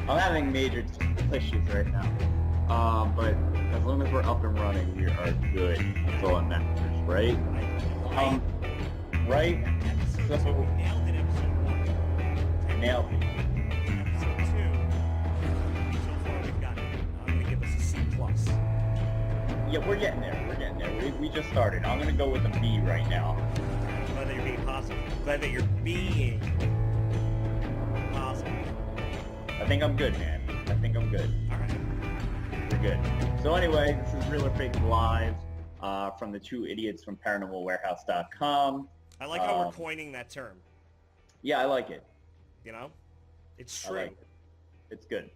I'm having major issues right now. But as long as we're up and running, we are good. That's all that matters, right? Right? So we nailed it, episode 1. Nailed it. Episode 2. So far we've got, I'm going to give us a C+. Yeah, we're getting there. We just started. I'm going to go with a B right now. I'm glad that you're being positive. I'm glad that you're being positive. I think I'm good, man. I think I'm good. All right. We're good. So anyway, this is Real or Fake Live from the two idiots from ParanormalWarehouse.com. I like how we're coining that term. Yeah, I like it. You know? It's true. I like it. It's good.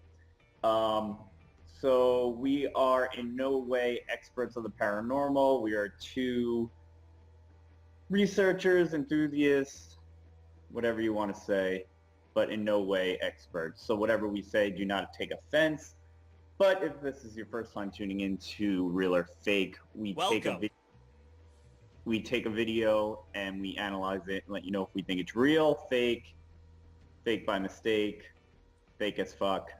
So we are in no way experts of the paranormal. We are two researchers, enthusiasts, whatever you want to say, but in no way experts. So whatever we say, do not take offense. But if this is your first time tuning into Real or Fake, we take a video and we analyze it and let you know if we think it's real, fake by mistake, fake as fuck,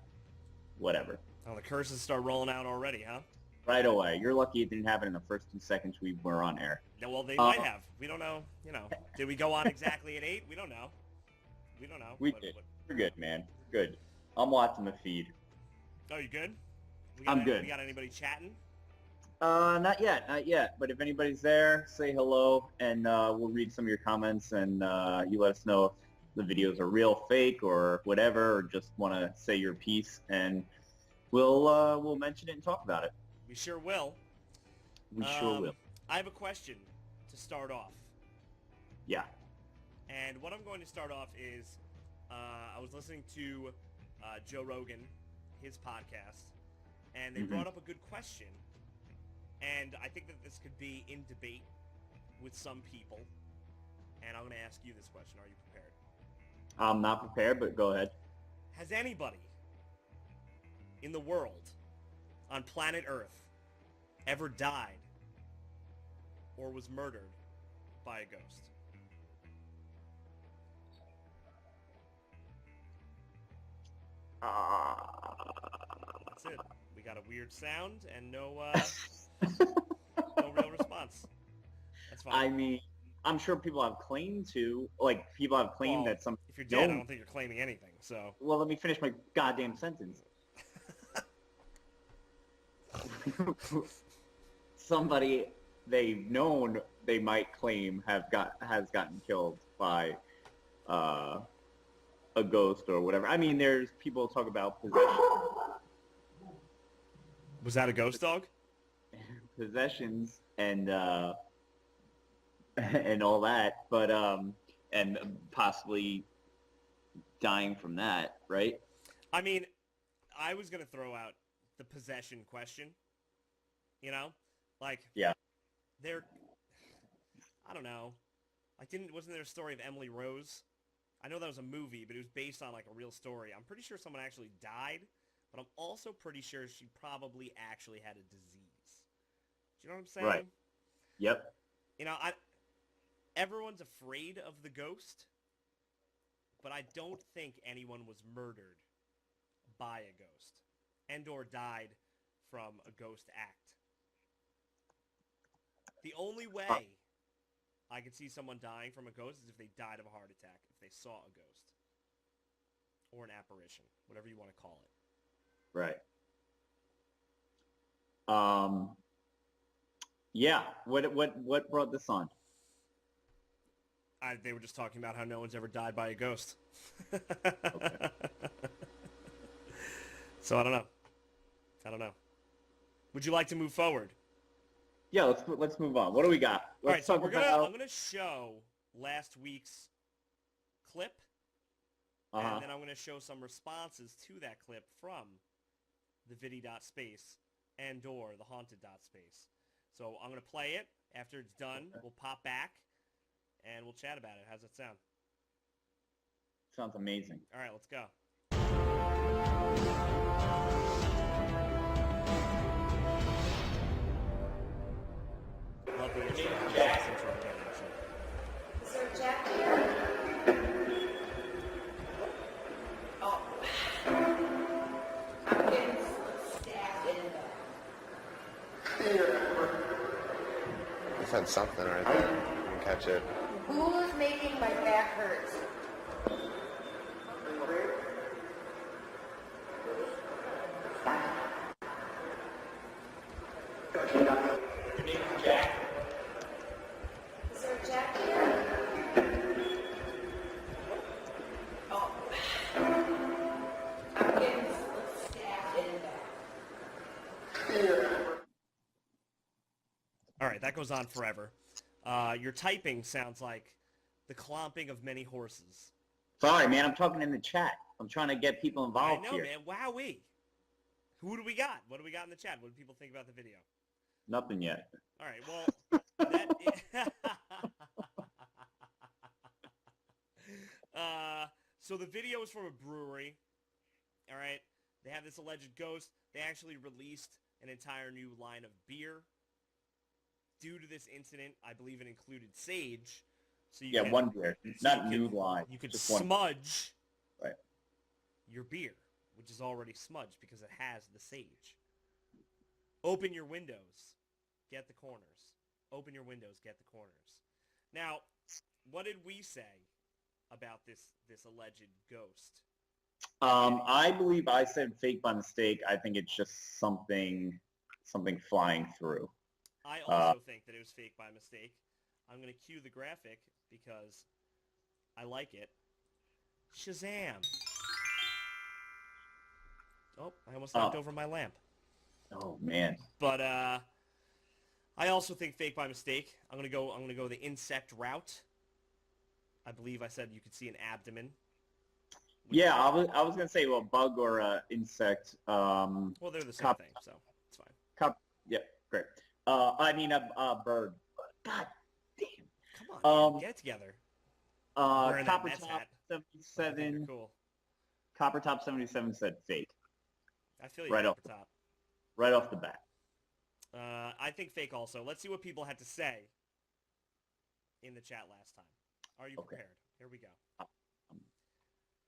whatever. Oh, the curses start rolling out already, huh? Right away. You're lucky it didn't happen in the first 2 seconds we were on air. Yeah, well, they might have. We don't know. You know, did we go on exactly at 8? We don't know. We did. We're good, man. Good. I'm watching the feed. Oh, you good? I'm good. We got anybody chatting? Not yet. But if anybody's there, say hello, and we'll read some of your comments, and you let us know if the videos are real, fake, or whatever, or just want to say your piece, and we'll mention it and talk about it. We sure will. We sure will. I have a question to start off. Yeah. And what I'm going to start off is, I was listening to Joe Rogan, his podcast, and they brought up a good question. And I think that this could be in debate with some people. And I'm going to ask you this question. Are you prepared? I'm not prepared, but go ahead. Has anybody in the world on planet Earth ever died or was murdered by a ghost? That's it. We got a weird sound and no real response. That's fine. I mean, I'm sure people have claimed that some... If you're dead, I don't think you're claiming anything, so... Well, let me finish my goddamn sentence. Somebody they've known they might claim has gotten killed by a ghost or whatever. I mean, there's people talk about possession. Was that a ghost dog? Possessions and all that, but and possibly dying from that, right? I mean, I was gonna throw out the possession question. You know, like yeah, I don't know. Wasn't there a story of Emily Rose? I know that was a movie, but it was based on like a real story. I'm pretty sure someone actually died, but I'm also pretty sure she probably actually had a disease. Do you know what I'm saying? Right. Yep. You know, everyone's afraid of the ghost, but I don't think anyone was murdered by a ghost and or died from a ghost act. The only way I could see someone dying from a ghost is if they died of a heart attack, if they saw a ghost. Or an apparition, whatever you want to call it. Right. Yeah. What brought this on? They were just talking about how no one's ever died by a ghost. Okay. So I don't know. Would you like to move forward? Yeah, let's move on. What do we got? All right, so I'm gonna show last week's clip, and then I'm gonna show some responses to that clip from the Vidi.Space and or the Haunted.Space. So I'm gonna play it. After it's done, we'll pop back and we'll chat about it. How's that sound? Sounds amazing. All right, let's go. Love the intro. Is there Jack here? Oh. something right there. You can catch it. Who's making my back hurt? Jack. Is there a Jack here? Oh. I'm getting stabbed in the back. All right, that goes on forever. Your typing sounds like the clomping of many horses. Sorry, man. I'm talking in the chat. I'm trying to get people involved I know, here. man. Wowee. Who do we got? What do we got in the chat? What do people think about the video? Nothing yet. All right, well, so the video is from a brewery. All right, they have this alleged ghost. They actually released an entire new line of beer. Due to this incident, I believe it included sage. So you one beer, not new line. You could just one. smudge Right. your beer, which is already smudged because it has the sage. Open your windows, get the corners. Open your windows, get the corners. Now, what did we say about this alleged ghost? I believe I said fake by mistake. I think it's just something flying through. I also think that it was fake by mistake. I'm going to cue the graphic because I like it. Shazam! Oh, I almost knocked over my lamp. Oh man. But I also think fake by mistake. I'm gonna go the insect route. I believe I said you could see an abdomen. Yeah, I was gonna say a bug or insect. Well, they're the same thing, so it's fine. Yeah, great. I mean a bird. God damn. Come on, man, get it together. Copper Top 77. Cool. Copper Top 77 said fake. I feel you. Right off the bat. I think fake also. Let's see what people had to say in the chat last time. Are you prepared? Here we go. All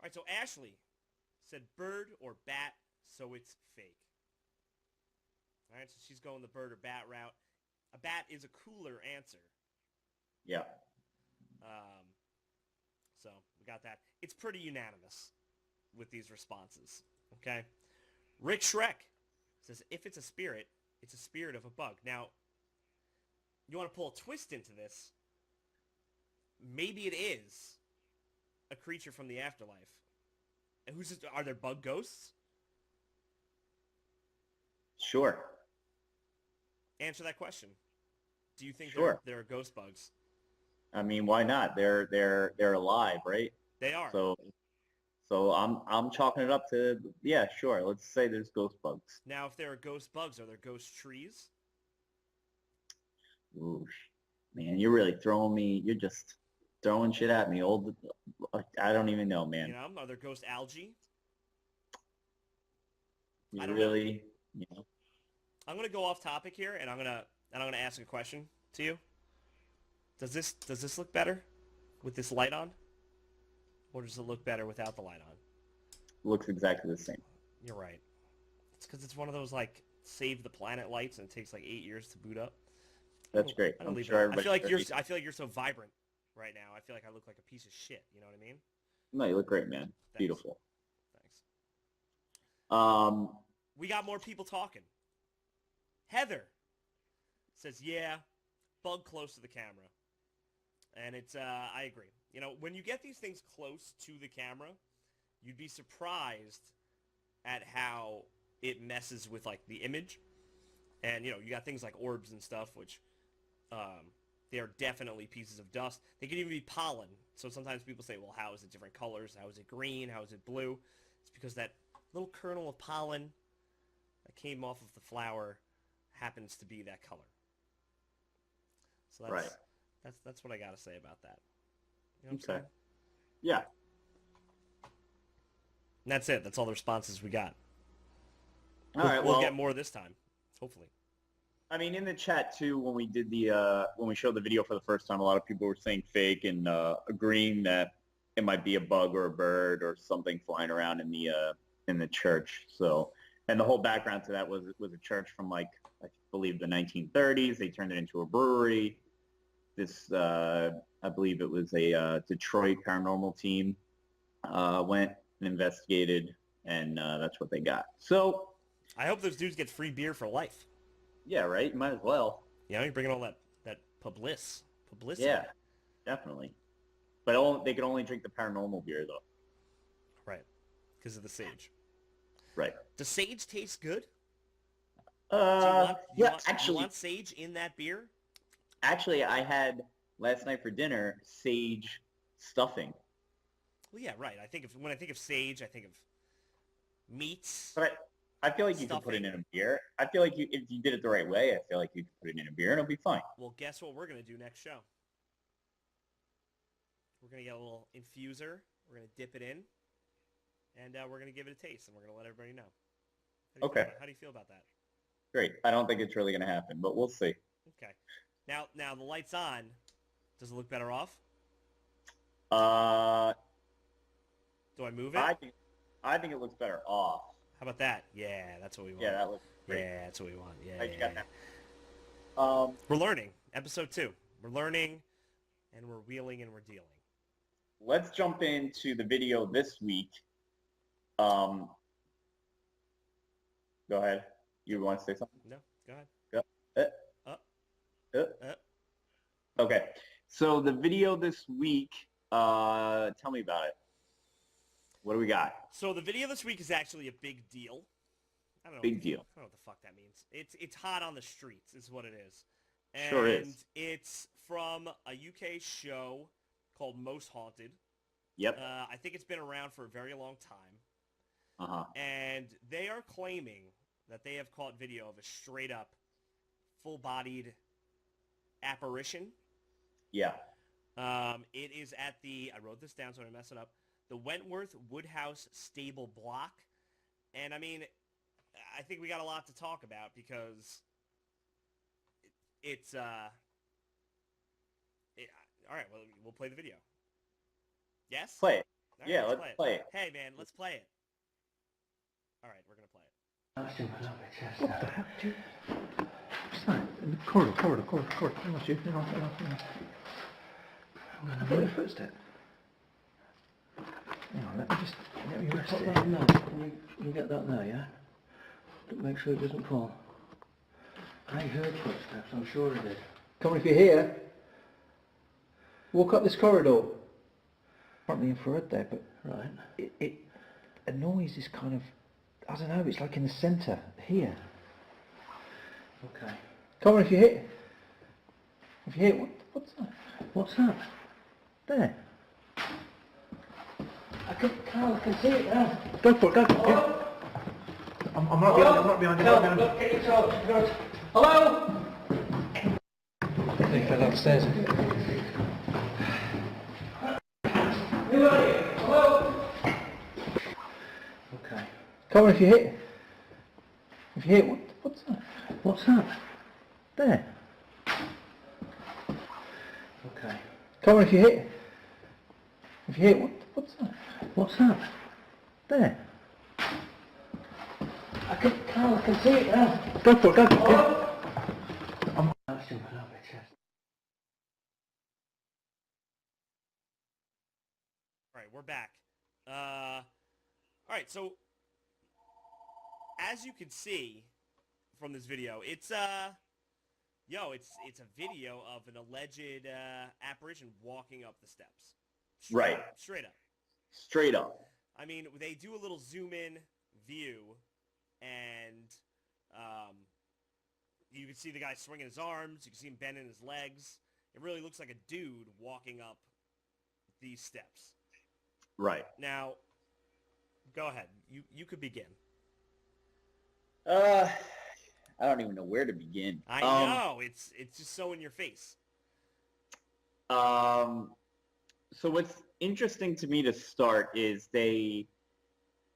right, so Ashley said bird or bat, so it's fake. All right, so she's going the bird or bat route. A bat is a cooler answer. Yeah. So we got that. It's pretty unanimous with these responses. Okay. Rick Shrek says if it's a spirit of a bug. Now, you want to pull a twist into this? Maybe it is a creature from the afterlife. And are there bug ghosts? Sure. Answer that question. Do you think Sure. there are ghost bugs? I mean, why not? They're alive, right? They are. So I'm chalking it up to yeah, sure. Let's say there's ghost bugs. Now, if there are ghost bugs, are there ghost trees? Ooh, man, you're really throwing me. You're just throwing shit at me. I don't even know, man. You know, are there ghost algae? You I don't really, know. I'm gonna go off topic here, and I'm gonna ask a question to you. Does this look better with this light on, or does it look better without the light on? Looks exactly the same. You're right. It's because it's one of those like save the planet lights, and it takes like 8 years to boot up. That's great. I'm sure I feel like you're so vibrant right now. I feel like I look like a piece of shit. You know what I mean? No, you look great, man. Thanks. Beautiful. Thanks. We got more people talking. Heather says, yeah, bug close to the camera. And it's, I agree. You know, when you get these things close to the camera, you'd be surprised at how it messes with, like, the image. And, you know, you got things like orbs and stuff, which they are definitely pieces of dust. They can even be pollen. So sometimes people say, well, how is it different colors? How is it green? How is it blue? It's because that little kernel of pollen that came off of the flower happens to be that color. So that's what I got to say about that. You know what I'm saying? Yeah. And that's it. That's all the responses we got. All right. We'll get more this time, hopefully. I mean, in the chat too, when we did when we showed the video for the first time, a lot of people were saying fake and agreeing that it might be a bug or a bird or something flying around in the church. So, and the whole background to that was a church from like I believe the 1930s. They turned it into a brewery. this I believe it was a Detroit paranormal team went and investigated, and that's what they got. So I hope those dudes get free beer for life. yeah, right. Might as well. You're bringing all that publicity. Yeah, definitely. But they could only drink the paranormal beer though. Right, because of the sage. Right. Does sage taste good? Actually, you want sage in that beer? Actually, I had last night for dinner sage stuffing. Well, yeah, right. When I think of sage, I think of meats. But I feel like you could put it in a beer. I feel like if you did it the right way, I feel like you could put it in a beer and it'll be fine. Well, guess what we're gonna do next show? We're gonna get a little infuser. We're gonna dip it in, and we're gonna give it a taste, and we're gonna let everybody know. Okay. How do you feel about that? Great. I don't think it's really gonna happen, but we'll see. Okay. Now the light's on. Does it look better off? Do I move it? I think it looks better off. How about that? Yeah, that's what we want. Yeah, that looks great. Yeah, that's what we want. Yeah, You got that. We're learning. Episode 2. We're learning, and we're wheeling, and we're dealing. Let's jump into the video this week. Go ahead. You want to say something? No, go ahead. Okay. So the video this week, tell me about it. What do we got? So the video this week is actually a big deal. I don't know. Big deal. I don't know what the fuck that means. It's hot on the streets is what it is. And Sure is. It's from a UK show called Most Haunted. Yep. I think it's been around for a very long time. Uh-huh. And they are claiming that they have caught video of a straight up full-bodied apparition. Yeah. It is at I wrote this down so I don't mess it up, the Wentworth Woodhouse Stable Block. And I mean, I think we got a lot to talk about because it's all right, well, we'll play the video. Yes? Play it. All right, Yeah, let's play it. Hey, man, let's play it. All right, we're going to play it. What the hell, dude? What's that? In the corridor. Hang on, Stu. Hang on. I've got a footstep. Hang on, let me rest it. Can you get that there, yeah? Make sure it doesn't fall. I heard footsteps, I'm sure I did. Come on, if you're here, walk up this corridor. Front of the infrared there, but Right. a noise is kind of, I don't know, it's like in the centre, here. Okay. Come on, if you're here. If you're here, what's that? What's that? There. Carl, I can see it now. Go for it, go. Yeah. I'm not behind you. Look, get your torch. Hello? They fell upstairs. Who are you? Hello? Okay. Come on, if you're here. If you're here, what's that? What's that? There. Okay. Come on, if you're here. If you're here, what's that? What's that? There. Carl, I can see it now. Go for it, go. Hello? That's jumping out my chest. All right, we're back. All right, so as you can see from this video, it's a video of an alleged apparition walking up the steps. Straight up. Straight up. I mean, they do a little zoom in view, and you can see the guy swinging his arms. You can see him bending his legs. It really looks like a dude walking up these steps. Right. Now, go ahead. You could begin. I don't even know where to begin. I know. It's just so in your face. So what's interesting to me to start is they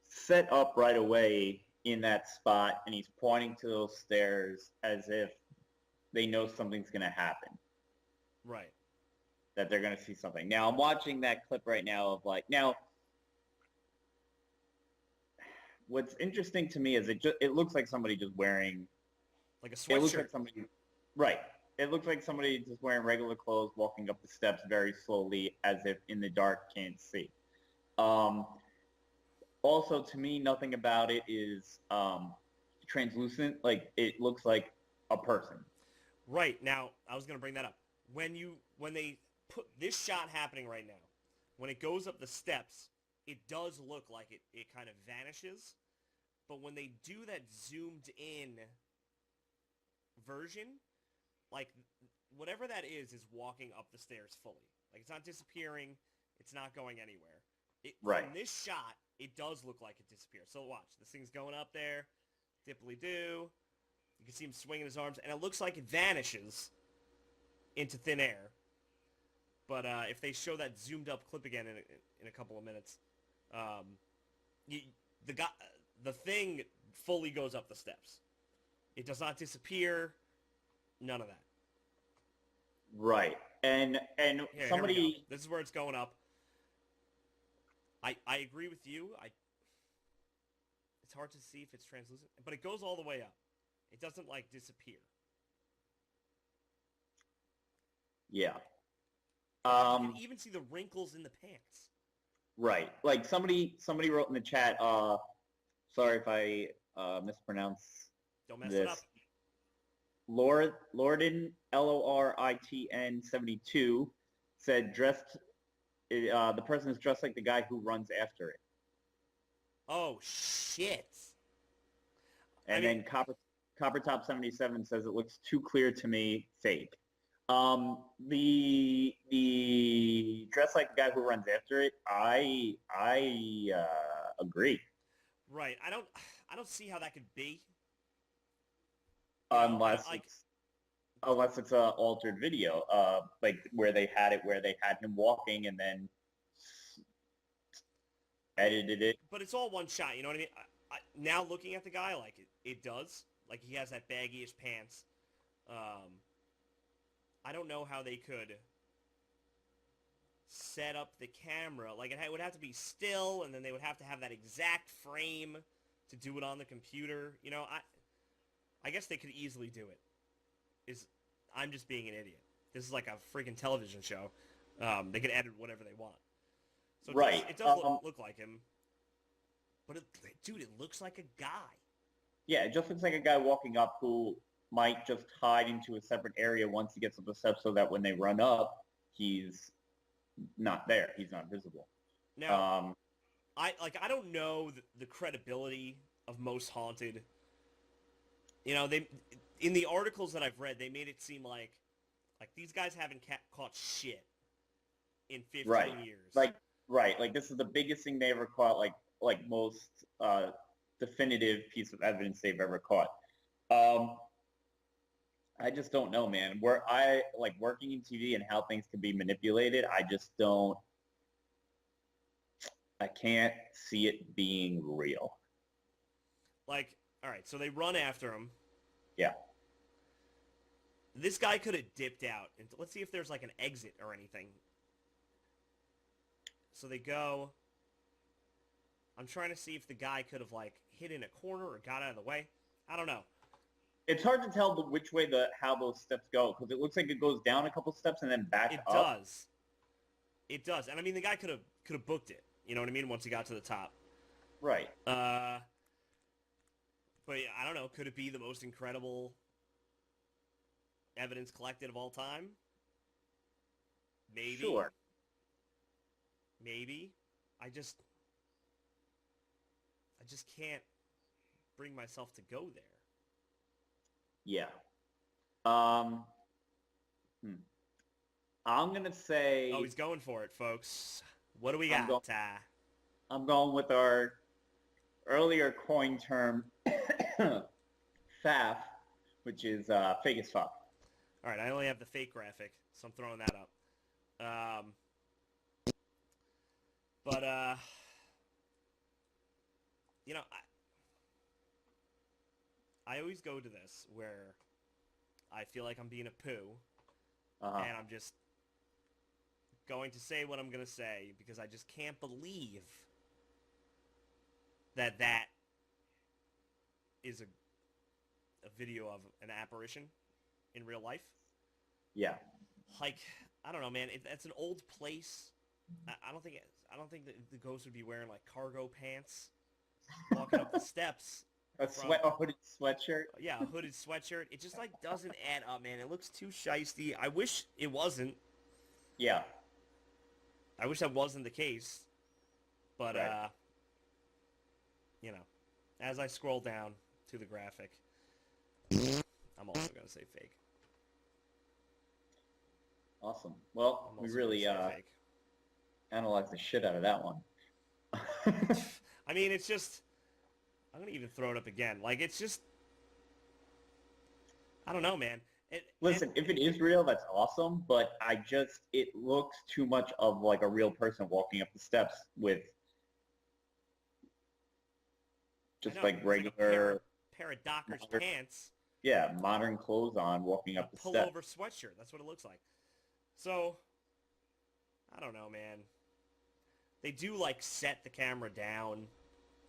set up right away in that spot, and he's pointing to those stairs as if they know something's going to happen. Right. That they're going to see something. Now, I'm watching that clip right now of what's interesting to me is it looks like somebody just wearing... Like a sweatshirt. It looks like somebody... Right. it looks like somebody just wearing regular clothes walking up the steps very slowly as if in the dark can't see. Also, to me, nothing about it is translucent. Like, it looks like a person. Right. Now, I was going to bring that up. When they put this shot happening right now, when it goes up the steps, it does look like it kind of vanishes. But when they do that zoomed in version, like, whatever that is walking up the stairs fully. Like, it's not disappearing. It's not going anywhere. Right. From this shot, it does look like it disappears. So watch. This thing's going up there. Dipply-doo. You can see him swinging his arms. And it looks like it vanishes into thin air. But if they show that zoomed-up clip again in a couple of minutes, the thing fully goes up the steps. It does not disappear. None of that. Right. And Here, somebody... here we go. This is where it's going up. I agree with you. It's hard to see if it's translucent, but it goes all the way up. It doesn't, like, disappear. Yeah. You can even see the wrinkles in the pants. Right. Like, somebody wrote in the chat, sorry if I mispronounce Don't mess this. it up. Lordin, Loritn 72, said the person is dressed like the guy who runs after it. Oh, shit. And then Copper Top 77 says it looks too clear to me, fake. The dress like the guy who runs after it, I agree. Right. I don't see how that could be. Unless it's a altered video, like where they had him walking and then edited it. But it's all one shot, you know what I mean? Now looking at the guy, like, it does. Like, he has that baggy-ish pants. I don't know how they could set up the camera. Like, it would have to be still, and then they would have to have that exact frame to do it on the computer. You know, I guess they could easily do it. I'm just being an idiot. This is like a freaking television show. They can edit whatever they want. So right. It does look like him. But, dude, it looks like a guy. Yeah, it just looks like a guy walking up who might just hide into a separate area once he gets up the steps so that when they run up, he's not there. He's not visible. Now, I don't know the credibility of Most Haunted. You know, in the articles that I've read, they made it seem like these guys haven't caught shit in 15 years. Like this is the biggest thing they ever caught, like most definitive piece of evidence they've ever caught. I just don't know, man. I like working in TV and how things can be manipulated. I can't see it being real. Like, all right, so they run after him. Yeah. This guy could have dipped out. And let's see if there's like an exit or anything. So they go. I'm trying to see if the guy could have like hid in a corner or got out of the way. I don't know. It's hard to tell which way how those steps go because it looks like it goes down a couple steps and then back up. It does. It does. And I mean, the guy could have booked it. You know what I mean? Once he got to the top. Right. But yeah, I don't know. Could it be the most incredible evidence collected of all time? Maybe. Sure. Maybe. I just can't bring myself to go there. Yeah. I'm gonna say. Oh, he's going for it, folks. What do we got? I'm going with our earlier coined term, FAF, which is fake as fuck. All right, I only have the fake graphic, so I'm throwing that up. But you know, I always go to this where I feel like I'm being a poo, and I'm just going to say what I'm going to say because I just can't believe that is a video of an apparition in real life. Yeah. Like, I don't know, man. It's an old place. I don't think that the ghost would be wearing like cargo pants, walking up the steps. A hooded sweatshirt. Yeah, a hooded sweatshirt. It just like doesn't add up, man. It looks too shisty. I wish it wasn't. Yeah. I wish that wasn't the case. But Right. you know, as I scroll down to the graphic, I'm also gonna say fake. Awesome. Well, I'm we also really gonna say fake. analyzed the shit out of that one. I mean, it's just. I'm gonna even throw it up again. Like, it's just. I don't know, man. Listen, if it is real, that's awesome, but it looks too much of like a real person walking up the steps with just like regular, like pair of Dockers modern, pants. yeah, modern clothes on walking up the steps. Pullover sweatshirt. That's what it looks like. So, I don't know, man. They do like set the camera down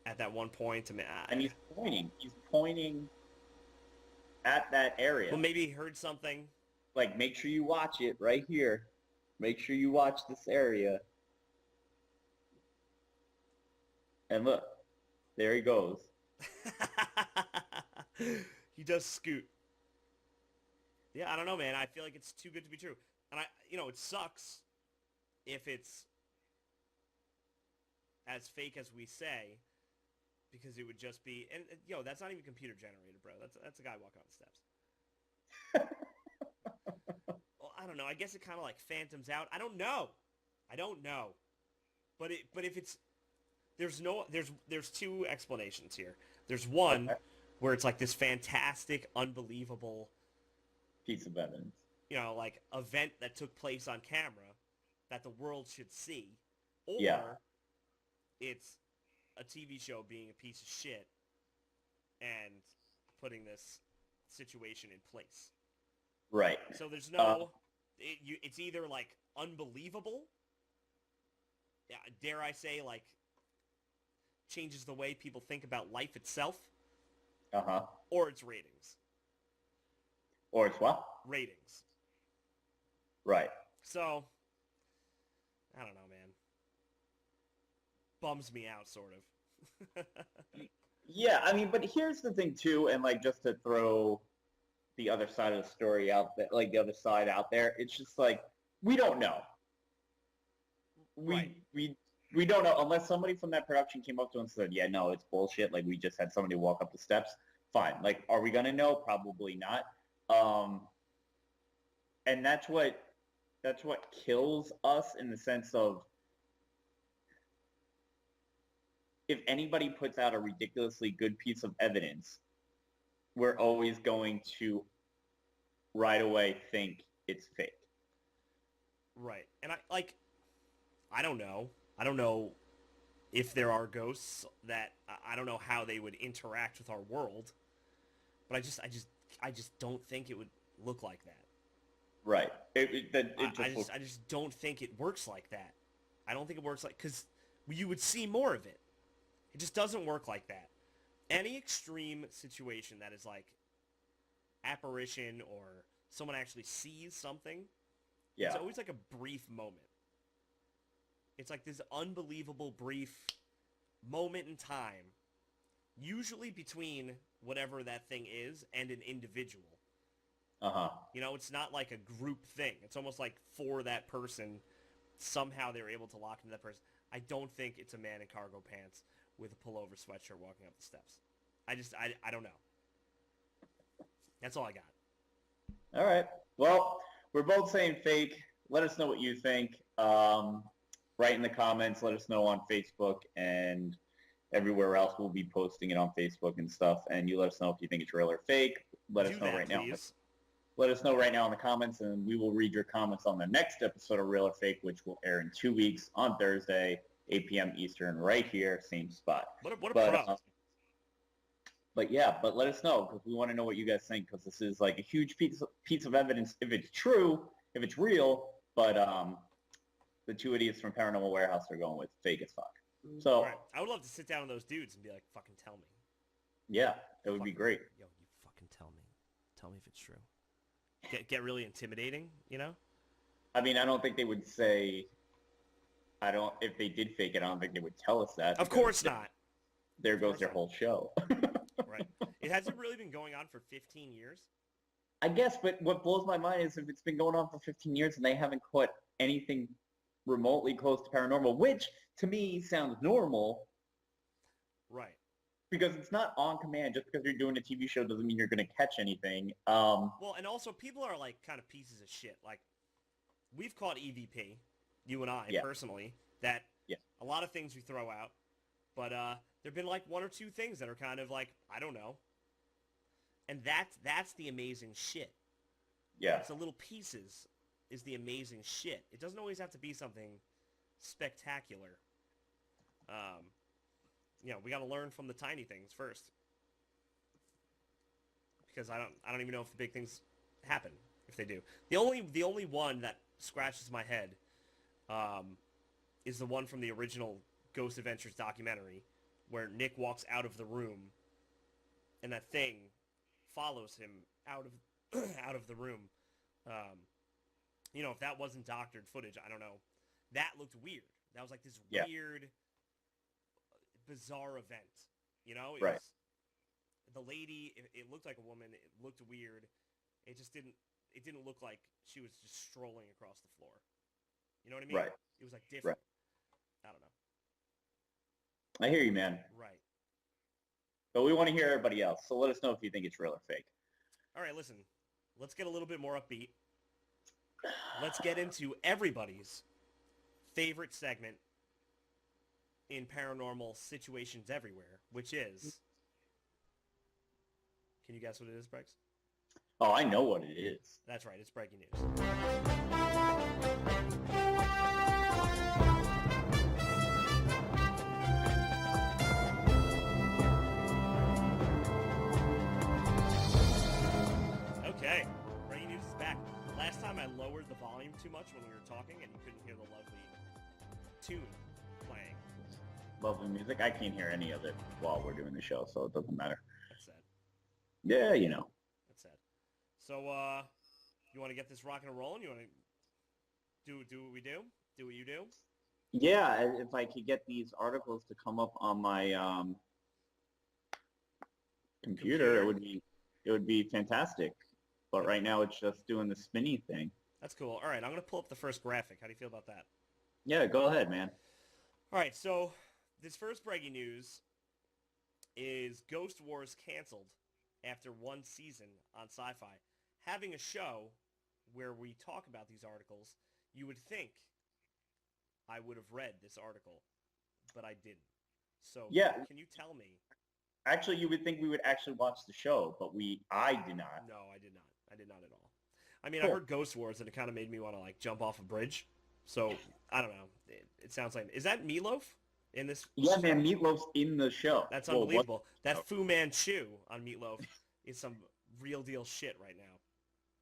at that one point to me. And he's pointing at that area. Well, maybe he heard something. Like, make sure you watch it right here. Make sure you watch this area. And look, there he goes. He does scoot. Yeah, I don't know, man. I feel like it's too good to be true. And it sucks if it's as fake as we say, because it would just be, and that's not even computer generated, bro. That's a guy walking on the steps. Well, I don't know. I guess it kind of like phantoms out. I don't know. But if it's there's two explanations here. There's one where it's like this fantastic, unbelievable piece of evidence. Like event that took place on camera that the world should see, or it's a TV show being a piece of shit and putting this situation in place. Right. So there's no, it's either like unbelievable, dare I say, like changes the way people think about life itself. Or it's ratings. Or it's what? Ratings. Right. So, I don't know, man. Bums me out, sort of. Yeah, I mean, but here's the thing, too, and, like, just to throw the other side of the story out there, like, the other side out there, it's just, like, we don't know. We don't know, unless somebody from that production came up to us and said, yeah, no, it's bullshit, like, we just had somebody walk up the steps, fine. Like, are we going to know? Probably not. And that's what kills us in the sense of, if anybody puts out a ridiculously good piece of evidence, we're always going to right away think it's fake. Right. And I don't know. I don't know if there are ghosts that I don't know how they would interact with our world. But I just don't think it would look like that. Right. I just don't think it works like that. I don't think it works like, because you would see more of it. It just doesn't work like that. Any extreme situation that is like apparition or someone actually sees something, it's always like a brief moment. It's like this unbelievable brief moment in time, usually between whatever that thing is and an individual. It's not like a group thing. It's almost like for that person, somehow they're able to lock into that person. I don't think it's a man in cargo pants with a pullover sweatshirt walking up the steps. I don't know. That's all I got. All right. Well, we're both saying fake. Let us know what you think. Write in the comments. Let us know on Facebook and everywhere else. We'll be posting it on Facebook and stuff. And you let us know if you think it's real or fake. Let us know right now. Let us know right now in the comments, and we will read your comments on the next episode of Real or Fake, which will air in 2 weeks on Thursday, 8 p.m. Eastern, right here, same spot. What a pro. But let us know, because we want to know what you guys think, because this is like a huge piece of evidence if it's true, if it's real, but the two idiots from Paranormal Warehouse are going with fake as fuck. So right. I would love to sit down with those dudes and be like, fucking tell me. Yeah, it would be great. Yo, you fucking tell me. Tell me if it's true. get really intimidating, you know? I mean, I don't think they would say. If they did fake it, I don't think they would tell us that. Of course not. There goes their whole show. Right. It hasn't really been going on for 15 years. I guess, but what blows my mind is if it's been going on for 15 years and they haven't caught anything remotely close to paranormal, which to me sounds normal. Right. Because it's not on command. Just because you're doing a TV show doesn't mean you're going to catch anything. Well, and also people are like kind of pieces of shit. Like, we've caught EVP, you and I personally, that a lot of things we throw out, but there've been like one or two things that are kind of like, I don't know. And that's the amazing shit. Yeah. It's the little pieces is the amazing shit. It doesn't always have to be something spectacular. You know, we got to learn from the tiny things first. Because I don't even know if the big things happen, if they do. The only one that scratches my head is the one from the original Ghost Adventures documentary where Nick walks out of the room and that thing follows him out of the room. You know, if that wasn't doctored footage, I don't know. That looked weird. That was like this weird, bizarre event. You know? It was, the lady, it looked like a woman. It looked weird. It didn't look like she was just strolling across the floor. You know what I mean? Right. It was like different. Right. I don't know. I hear you, man. Right. But we want to hear everybody else, so let us know if you think it's real or fake. All right, listen. Let's get a little bit more upbeat. Let's get into everybody's favorite segment in paranormal situations everywhere, which is... Can you guess what it is, Breggs? Oh, I know what it is. That's right. It's breaking news. Okay. Breaking news is back. Last time I lowered the volume too much when we were talking and you couldn't hear the lovely tune playing. Lovely music. I can't hear any of it while we're doing the show, so it doesn't matter. That's sad. Yeah, you know. That's sad. So, you want to get this rocking and rolling? You want to do what we do? Do what you do? Yeah, if I could get these articles to come up on my computer, it would be fantastic. But right now it's just doing the spinny thing. That's cool. All right, I'm going to pull up the first graphic. How do you feel about that? Yeah, go ahead, man. All right, so this first breaking news is Ghost Wars canceled after one season on Sci-Fi. Having a show where we talk about these articles, you would think I would have read this article, but I didn't. So can you tell me? Actually, you would think we would actually watch the show, but I did not. No, I did not. I did not at all. I mean, cool. I heard Ghost Wars, and it kind of made me want to, like, jump off a bridge. So, I don't know. It sounds like... Is that Meatloaf in this? Yeah, man, Meatloaf's in the show. That's unbelievable. That Fu Manchu on Meatloaf is some real deal shit right now.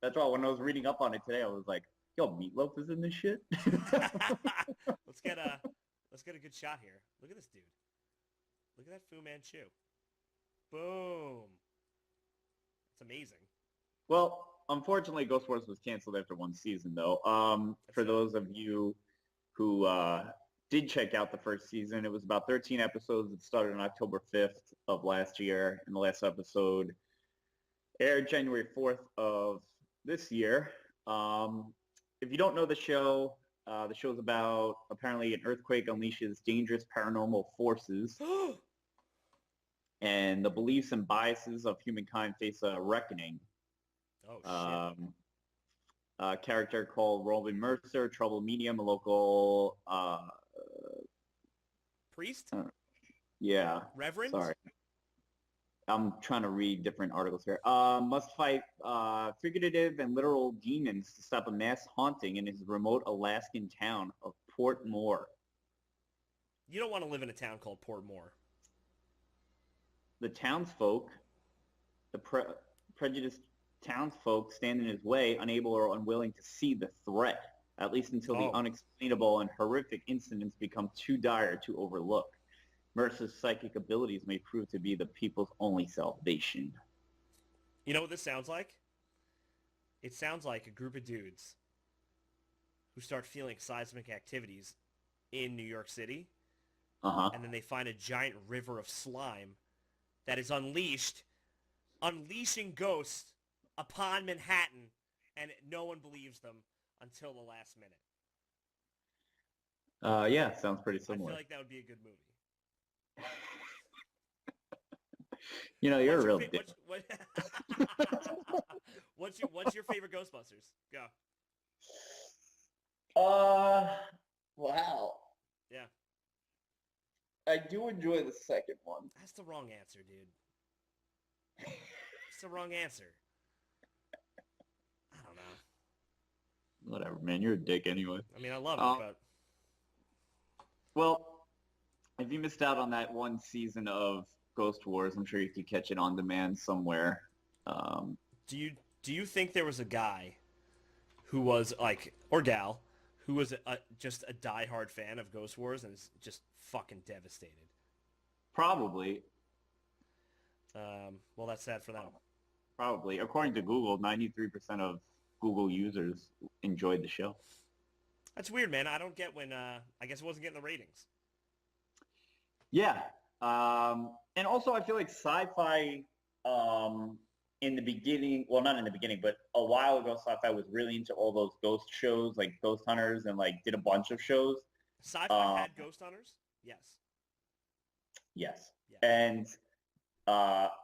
That's right. When I was reading up on it today, I was like, yo, Meatloaf is in this shit? Let's get a good shot here. Look at this dude. Look at that Fu Manchu. Boom. It's amazing. Well, unfortunately, Ghost Wars was canceled after one season, though. For those of you who did check out the first season, it was about 13 episodes. It started on October 5th of last year, and the last episode aired January 4th of this year. If you don't know the show's about apparently an earthquake unleashes dangerous paranormal forces. And the beliefs and biases of humankind face a reckoning. Oh, shit. A character called Robin Mercer, troubled medium, a local... priest? Yeah. Reverend? Sorry. I'm trying to read different articles here. Must fight figurative and literal demons to stop a mass haunting in his remote Alaskan town of Port Moore. You don't want to live in a town called Port Moore. The townsfolk, prejudiced townsfolk stand in his way, unable or unwilling to see the threat, at least until the unexplainable and horrific incidents become too dire to overlook. Mercer's psychic abilities may prove to be the people's only salvation. You know what this sounds like? It sounds like a group of dudes who start feeling seismic activities in New York City, and then they find a giant river of slime that is unleashing ghosts upon Manhattan, and no one believes them until the last minute. Yeah, sounds pretty I similar. feel like that would be a good movie. You know, you're a real dick. What's your favorite Ghostbusters? Go. Wow. Yeah. I do enjoy the second one. That's the wrong answer, dude. It's the wrong answer. I don't know. Whatever, man. You're a dick anyway. I mean, I love it, but... Well, if you missed out on that one season of Ghost Wars, I'm sure you could catch it on demand somewhere. Do you think there was a guy who was, like, or gal, who was just a diehard fan of Ghost Wars and is just fucking devastated? Probably. Well, that's sad for them. Probably. According to Google, 93% of Google users enjoyed the show. That's weird, man. I don't get when, I guess it wasn't getting the ratings. Yeah. And also I feel like sci-fi, in the beginning, well, not in the beginning, but a while ago, sci-fi was really into all those ghost shows, like Ghost Hunters, and like did a bunch of shows. Sci-fi had Ghost Hunters? Yes. Yes. Yeah. And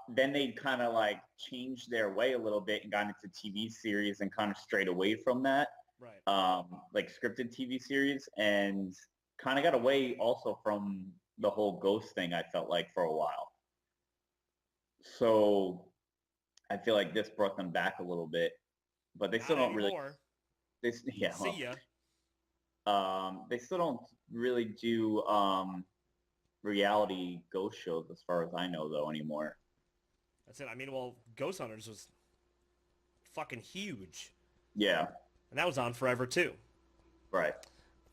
then they kind of like changed their way a little bit and got into TV series and kind of strayed away from that. Right. Like scripted TV series, and kind of got away also from the whole ghost thing, I felt like, for a while. So I feel like this brought them back a little bit, but they still don't really. Yeah. See ya. They still don't really do reality ghost shows, as far as I know, though, anymore. That's it. I mean, well, Ghost Hunters was fucking huge. Yeah. And that was on forever, too. Right.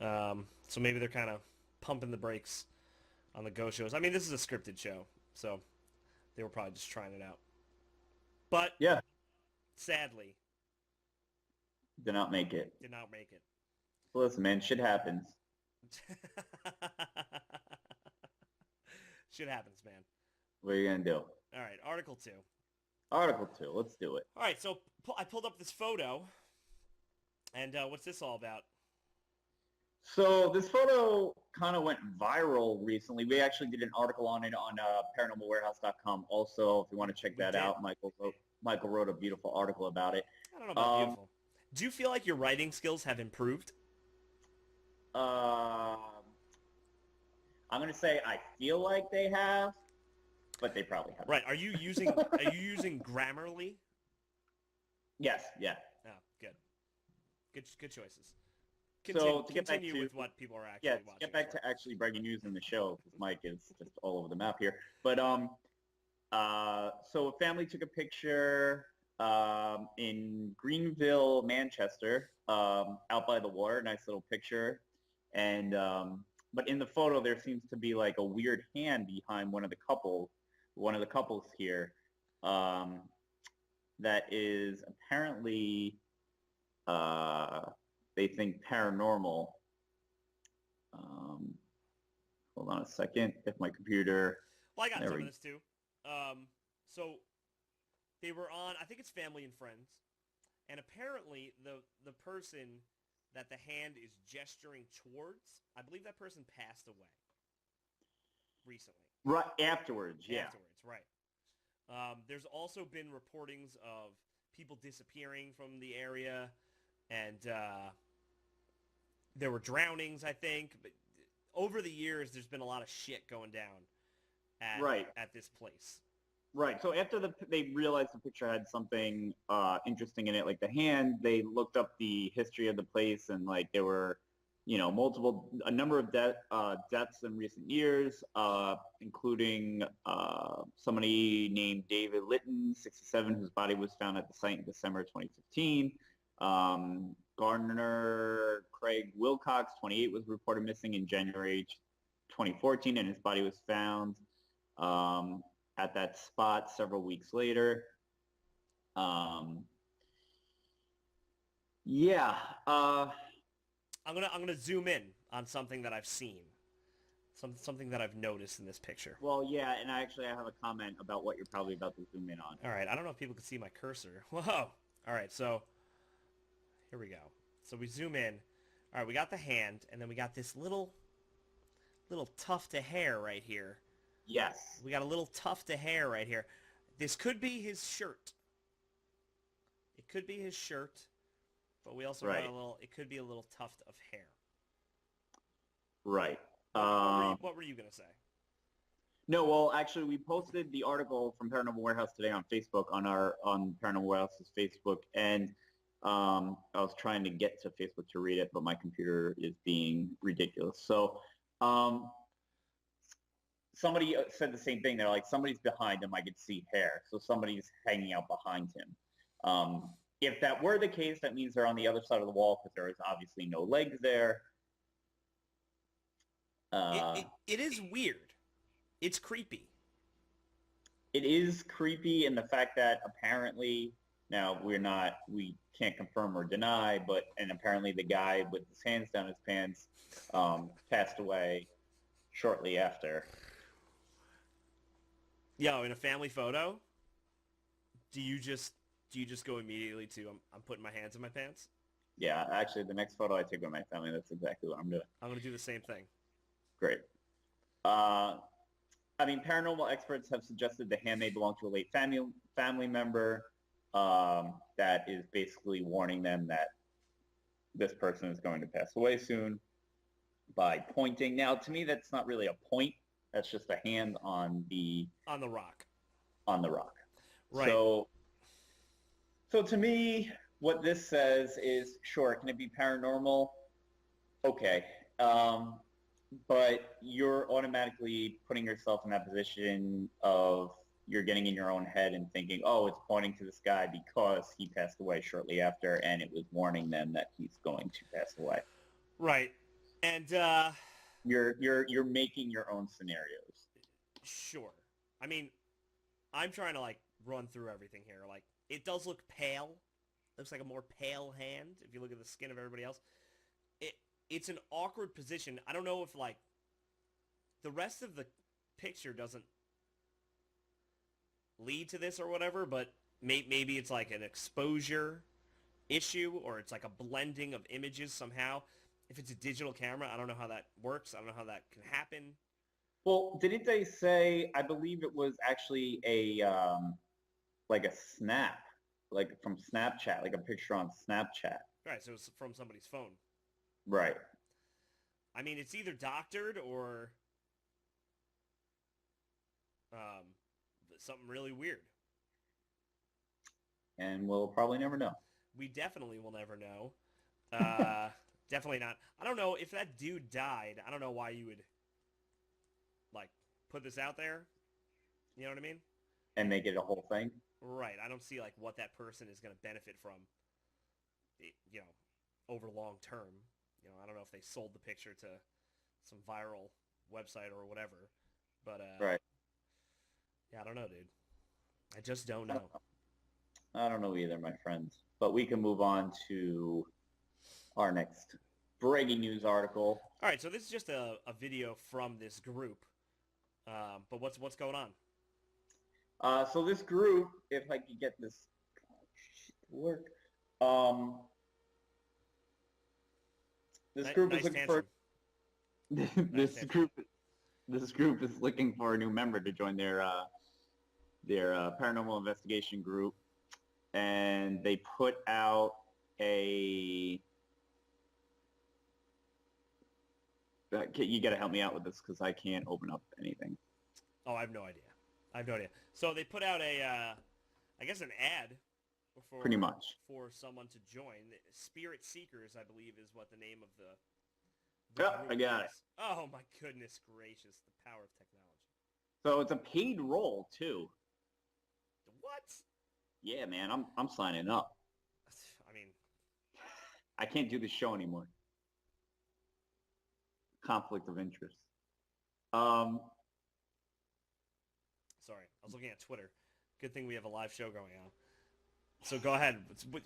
So maybe they're kind of pumping the brakes on the ghost shows. I mean, this is a scripted show, so they were probably just trying it out. But yeah, sadly, did not make it. Did not make it. Well, listen, man, shit happens. Shit happens, man. What are you gonna do? All right, Article 2. Article 2, let's do it. All right, so I pulled up this photo, and what's this all about? So this photo kind of went viral recently. We actually did an article on it on ParanormalWarehouse.com. Also, if you want to check that out, Michael wrote a beautiful article about it. I don't know about beautiful. Do you feel like your writing skills have improved? I'm gonna say I feel like they have, but they probably haven't. Right? Are you using Grammarly? Yes. Yeah. Oh, good choices. So to get back continue to with what people are actually watching. To get back to actually breaking news in the show, because Mike is just all over the map here. But so a family took a picture in Greenville, Manchester, out by the water. Nice little picture, and but in the photo there seems to be like a weird hand behind one of the couples here, that is apparently they think paranormal. Hold on a second. If my computer... Well, I got some of this too. So they were on, I think it's Family and Friends, and apparently the person that the hand is gesturing towards, I believe that person passed away recently. Right, afterwards, yeah. Afterwards, right. There's also been reportings of people disappearing from the area, and there were drownings, I think. But over the years, there's been a lot of shit going down at this place. Right. So after they realized the picture had something interesting in it, like the hand, they looked up the history of the place, and like there were, a number of deaths in recent years, including somebody named David Litton, 67, whose body was found at the site in December 2015. Gardner Craig Wilcox, 28, was reported missing in January 2014, and his body was found at that spot several weeks later. Yeah. I'm gonna zoom in on something that I've seen, something that I've noticed in this picture. Well, yeah, and I have a comment about what you're probably about to zoom in on. All right, I don't know if people can see my cursor. Whoa! All right, so here we go. So we zoom in. All right, we got the hand, and then we got this little tuft of hair right here. Yes. We got a little tuft of hair right here. This could be his shirt. It could be his shirt, but we also got a little. It could be a little tuft of hair. Right. What were you gonna say? No, well, actually, we posted the article from Paranormal Warehouse today on Facebook on Paranormal Warehouse's Facebook, and I was trying to get to Facebook to read it, but my computer is being ridiculous. So somebody said the same thing. They're like, somebody's behind him. I could see hair, so somebody's hanging out behind him. If that were the case, that means they're on the other side of the wall because there is obviously no legs there. It is weird. It's creepy. It is creepy in the fact that apparently, now we can't confirm or deny, and apparently the guy with his hands down his pants passed away shortly after. Yo, in a family photo, do you just go immediately to I'm putting my hands in my pants? Yeah, actually, the next photo I take with my family, that's exactly what I'm doing. I'm gonna do the same thing. Great. I mean, paranormal experts have suggested the hand may belong to a late family member that is basically warning them that this person is going to pass away soon by pointing. Now, to me, that's not really a point. That's just a hand on the rock. On the rock. Right. So to me, what this says is, sure, can it be paranormal? Okay. But you're automatically putting yourself in that position of you're getting in your own head and thinking, oh, it's pointing to this guy because he passed away shortly after, and it was warning them that he's going to pass away. Right. And you're making your own scenarios. Sure. I mean, I'm trying to run through everything here. It does look pale. Looks like a more pale hand if you look at the skin of everybody else. It's an awkward position. I don't know if the rest of the picture doesn't lead to this or whatever, but maybe it's like an exposure issue or it's like a blending of images somehow. If it's a digital camera, I don't know how that works. I don't know how that can happen. Well, didn't they say, I believe it was actually a snap, like from Snapchat, like a picture on Snapchat. Right, so it's from somebody's phone. Right. I mean, it's either doctored or something really weird. And we'll probably never know. We definitely will never know. Definitely not. I don't know if that dude died. I don't know why you would put this out there. You know what I mean? And make it a whole thing. Right. I don't see what that person is going to benefit from. Over long term. I don't know if they sold the picture to some viral website or whatever. But right. Yeah, I don't know, dude. I just don't know. I don't know either, my friends. But we can move on to our next breaking news article. All right, so this is just a video from this group. But what's going on? So this group, if I could get this to work, this group is looking for this group is looking for a new member to join their paranormal investigation group, and they put out a. You got to help me out with this because I can't open up anything. Oh, I have no idea. So they put out I guess an ad for pretty much for someone to join. Spirit Seekers, I believe, is what the name of the Yep, I got it. Oh my goodness gracious, the power of technology. So it's a paid role too. What? Yeah, man, I'm signing up. I mean, I can't do this show anymore. Conflict of interest. Sorry, I was looking at Twitter. Good thing we have a live show going on. So go ahead.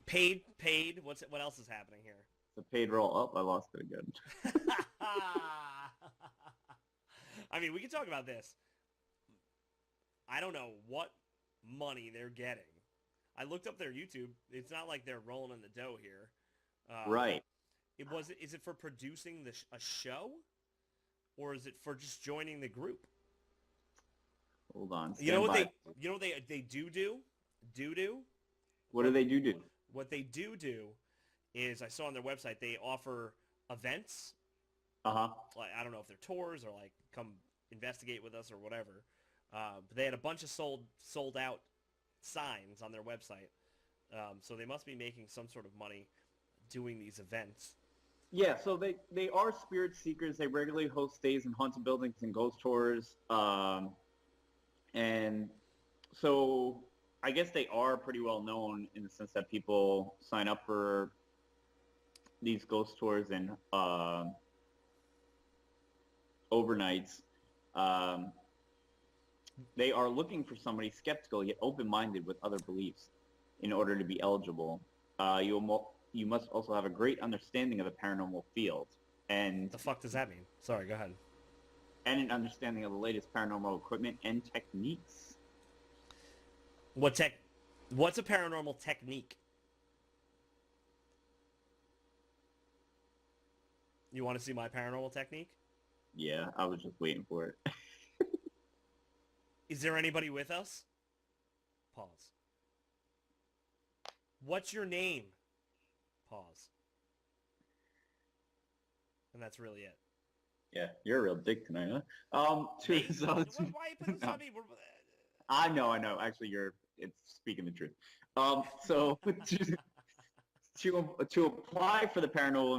Paid. What else is happening here? It's a paid roll. Oh, I lost it again. I mean, we can talk about this. I don't know what money they're getting. I looked up their YouTube. It's not like they're rolling in the dough here. Right. Is it for producing a show, or is it for just joining the group? Hold on. You know what stand they do? What do they do? What they do is, I saw on their website, they offer events. Uh-huh. Like, I don't know if they're tours or like come investigate with us or whatever. But they had a bunch of sold out signs on their website. So they must be making some sort of money doing these events. Yeah, so they are spirit seekers. They regularly host stays in haunted buildings and ghost tours. And so I guess they are pretty well known in the sense that people sign up for these ghost tours and overnights. They are looking for somebody skeptical yet open-minded with other beliefs in order to be eligible. You must also have a great understanding of the paranormal field. And The fuck does that mean? Sorry, go ahead. And an understanding of the latest paranormal equipment and techniques. What's a paranormal technique? You want to see my paranormal technique? Yeah, I was just waiting for it. Is there anybody with us? Pause. What's your name? Pause. And that's really it. Yeah, you're a real dick tonight, huh? Why are you putting this on me? I know. Actually, it's speaking the truth. So to apply for the paranormal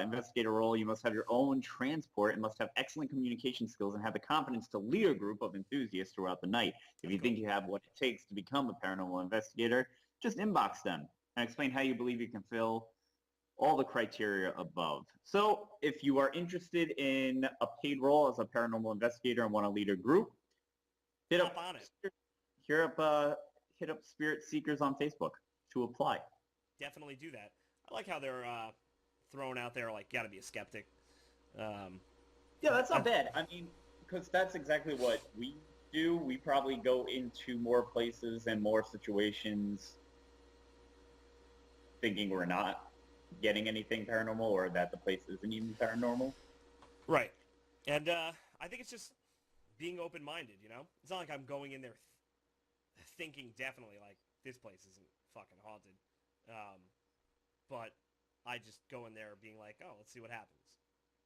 investigator role, you must have your own transport and must have excellent communication skills and have the confidence to lead a group of enthusiasts throughout the night. If you think you have what it takes to become a paranormal investigator, just inbox them and explain how you believe you can fill all the criteria above. So if you are interested in a paid role as a paranormal investigator and want to lead a group, hit up Spirit Seekers on Facebook to apply. Definitely do that. I like how they're throwing out there, like, gotta be a skeptic. Yeah, that's not bad. I mean, because that's exactly what we do. We probably go into more places and more situations thinking we're not getting anything paranormal or that the place isn't even paranormal. Right. And I think it's just being open-minded, you know? It's not like I'm going in there thinking definitely, like, this place isn't fucking haunted. But I just go in there being like, oh, let's see what happens.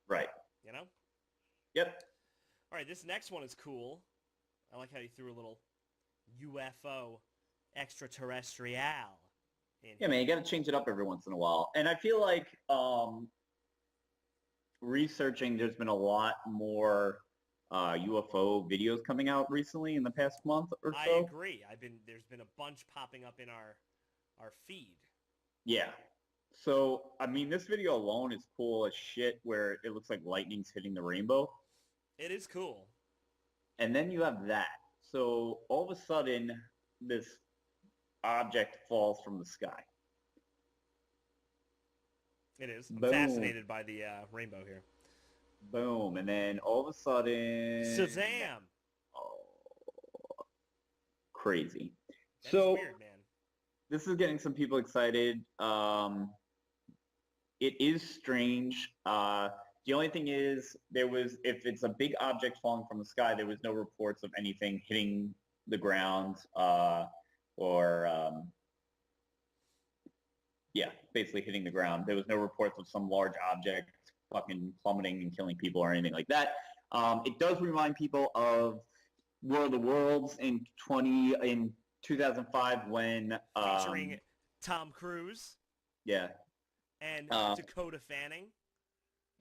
Right. You know? Yep. All right, this next one is cool. I like how you threw a little UFO extraterrestrial in. Yeah, man, you got to change it up every once in a while. And I feel like researching, there's been a lot more UFO videos coming out recently in the past month or so. I agree. There's been a bunch popping up in our feed. Yeah. So, I mean, this video alone is cool as shit where it looks like lightning's hitting the rainbow. It is cool. And then you have that. So, all of a sudden, this object falls from the sky. It is. I'm Boom. fascinated by the rainbow here. Boom. And then all of a sudden... Shazam! Oh, crazy. That's so, weird, man. This is getting some people excited. It is strange. The only thing is, if it's a big object falling from the sky, there was no reports of anything hitting the ground basically hitting the ground. There was no reports of some large object fucking plummeting and killing people or anything like that. It does remind people of War of the Worlds in 2005 when... featuring Tom Cruise. Yeah. And Dakota Fanning.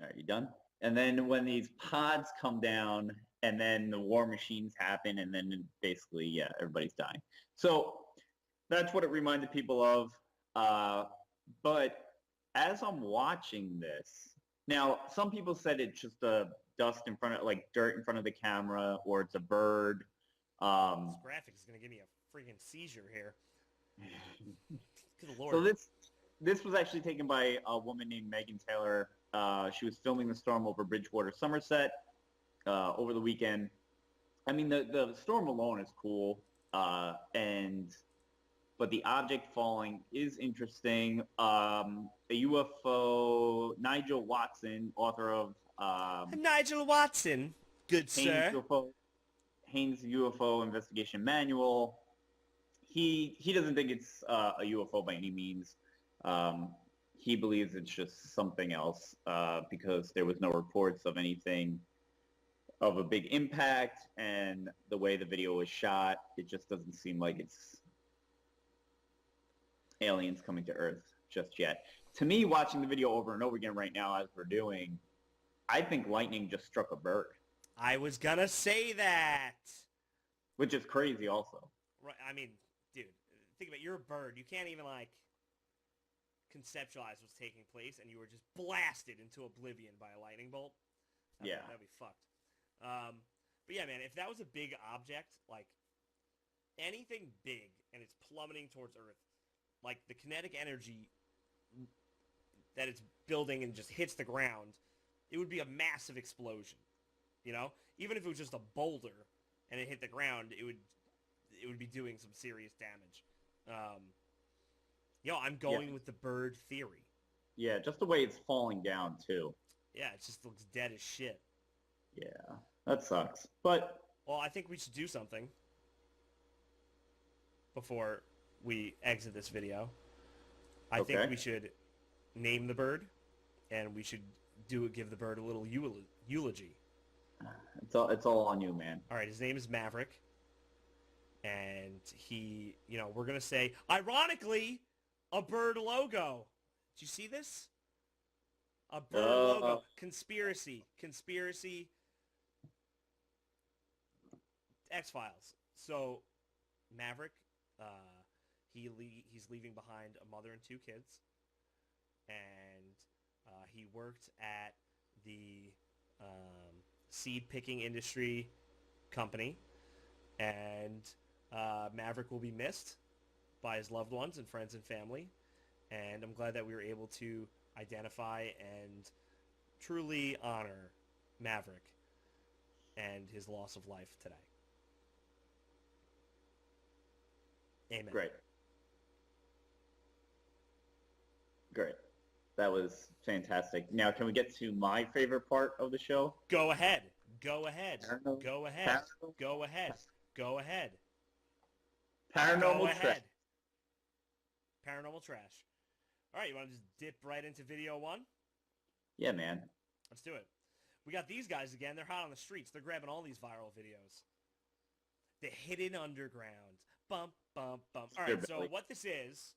All right, you done? And then when these pods come down and then the war machines happen and then basically, yeah, everybody's dying. So that's what it reminded people of. But as I'm watching this, now some people said it's just a dust in front of, like dirt in front of the camera, or it's a bird. This graphic is going to give me a freaking seizure here. Good Lord. So this was actually taken by a woman named Megan Taylor. She was filming the storm over Bridgewater, Somerset, over the weekend. I mean, the storm alone is cool, but the object falling is interesting. A UFO, Nigel Watson, author of Nigel Watson, good sir. Haynes UFO Investigation Manual. He doesn't think it's a UFO by any means. He believes it's just something else because there was no reports of anything of a big impact, and the way the video was shot, it just doesn't seem like it's aliens coming to Earth just yet. To me, watching the video over and over again right now as we're doing, I think lightning just struck a bird. I was gonna say that. Which is crazy also. Right, I mean, dude, think about it. You're a bird. You can't even, like, conceptualize what's taking place, and you were just blasted into oblivion by a lightning bolt. That'd be fucked. But yeah, man, if that was a big object, like, anything big, and it's plummeting towards Earth, like, the kinetic energy that it's building and just hits the ground, it would be a massive explosion, you know? Even if it was just a boulder and it hit the ground, it would be doing some serious damage. I'm going with the bird theory. Yeah, just the way it's falling down, too. Yeah, it just looks dead as shit. Yeah, that sucks. But... Well, I think we should do something before we exit this video. I think we should name the bird, and we should give the bird a little eulogy. It's all on you, man. All right, his name is Maverick, and he, we're gonna say, ironically, a bird logo. Did you see this? A bird logo. Conspiracy. X-Files. So, Maverick, he's leaving behind a mother and 2 kids, and he worked at the seed picking industry company, and Maverick will be missed by his loved ones and friends and family, and I'm glad that we were able to identify and truly honor Maverick and his loss of life today. Amen. Great. That was fantastic. Now, can we get to my favorite part of the show? Go ahead. Paranormal trash. All right, you want to just dip right into video 1? Yeah, man. Let's do it. We got these guys again. They're hot on the streets. They're grabbing all these viral videos. The hidden underground. Bump, bump, bump. All right, so what this is...